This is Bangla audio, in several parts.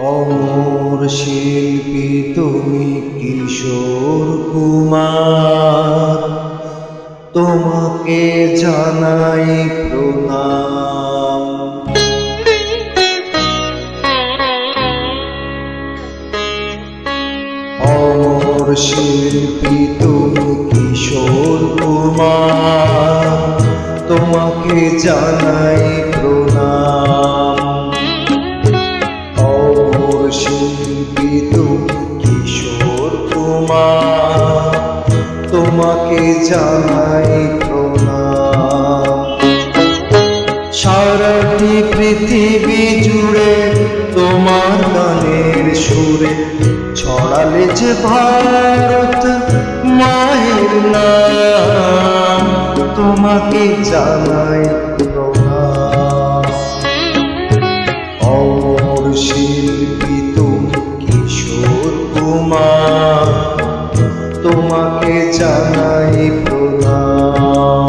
অমর শিল্পী তুমি কিশোর কুমার, তোমাকে জানাই প্রণাম। অমর শিল্পী তুমি কিশোর কুমার, তোমাকে জানাই প্রণাম। অমর শিল্পী তুমি কিশোর কুমার, তোমাকে জানাই প্রণাম। সারাটি পৃথিবী জুড়ে তোমার গানের সুরে ছড়ালে যে ভারত মায়ের নাম, তোমাকে জানাই প্রণাম। অমর শিল্পী তুমি কিশোর কুমার, তোমাকে জানাই প্রণাম।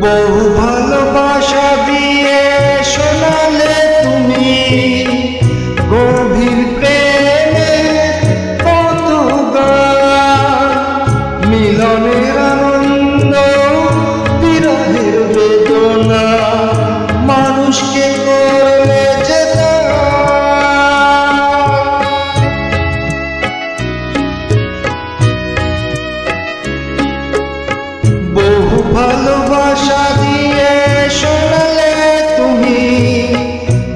বহু ভালোবাসা দিয়ে শোনালে তুমি গভীর প্রেমের কত গান, মিলনের আনন্দ বিরহের বেদনা মানুষকে করলে যে বহু ভালোবাসা দিয়ে শোনালে তুমি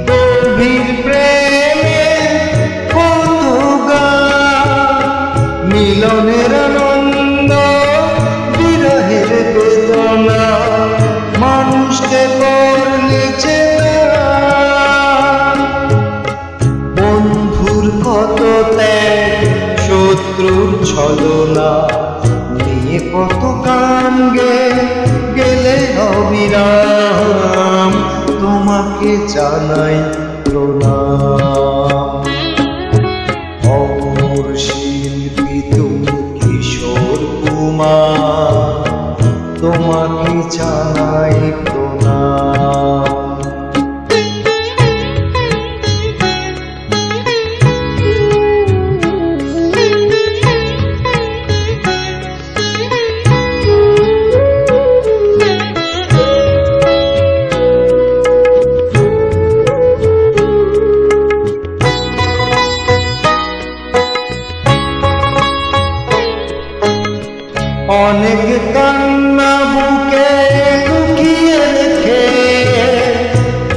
গভীর প্রেমের কত গান, মিলনের আনন্দ বিরহের বেদনা মানুষকে করলে চেনা। বন্ধুর কত ত্যাগ শত্রুর ছলনা নিয়ে কত গান গেলে অবিরাম, তোমাকে জানাই প্রণাম। অমর শিল্পী তুমি কিশোর কুমার, তোমাকে জানাই প্রণাম। অনেক কান্না বুকে লুকিয়ে রেখে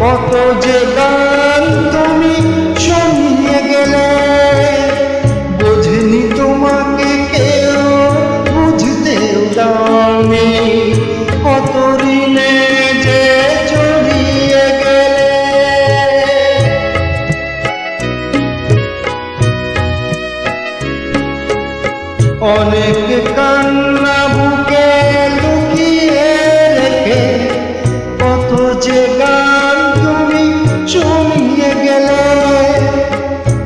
কত যে গান তুমি শুনিয়ে গেলে, বুঝিনি তোমাকে কেউ বুঝতেও দাওনি, কত ঋণে যে জড়িয়ে গেলে। অনেক কান্না বুকে লুকিয়ে রেখে কত যে গান তুমি শুনিয়ে গেলে,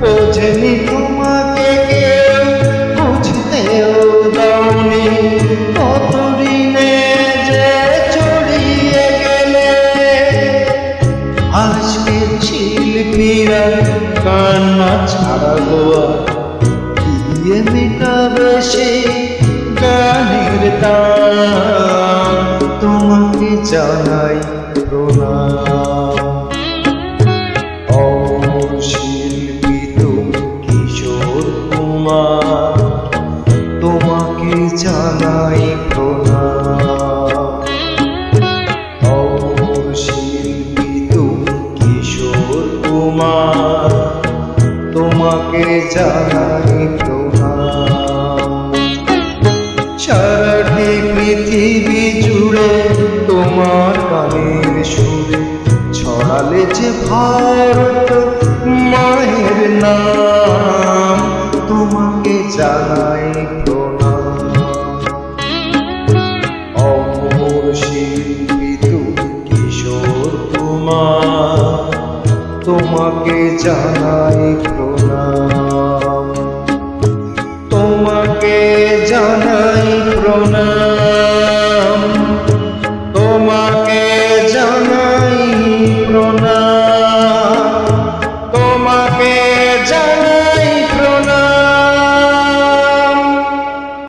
বোঝেনি তোমাকে কেউ বুঝতেও দাওনি, কত ঋণে যে জড়িয়ে গেলে। আজকে শিল্পীরা কান্না ছাড়াবো দিয়ে মেটাবে সে গানের দাম, তোমাকে জানাই প্রণাম। অমর শিল্পী তুমি কিশোর কুমার, তোমাকে জানাই প্রণাম। অমর শিল্পী তুমি কিশোর কুমার, তোমাকে জানাই প্রণাম। সারাটি পৃথিবী জুড়ে তোমার গানের সুরে ছড়ালে যে ভারত মায়ের নাম, তোমাকে জানাই প্রণাম। অমর শিল্পী তুমি কিশোর কুমার, তোমাকে জানাই প্রণাম, তোমাকে জানাই প্রণাম।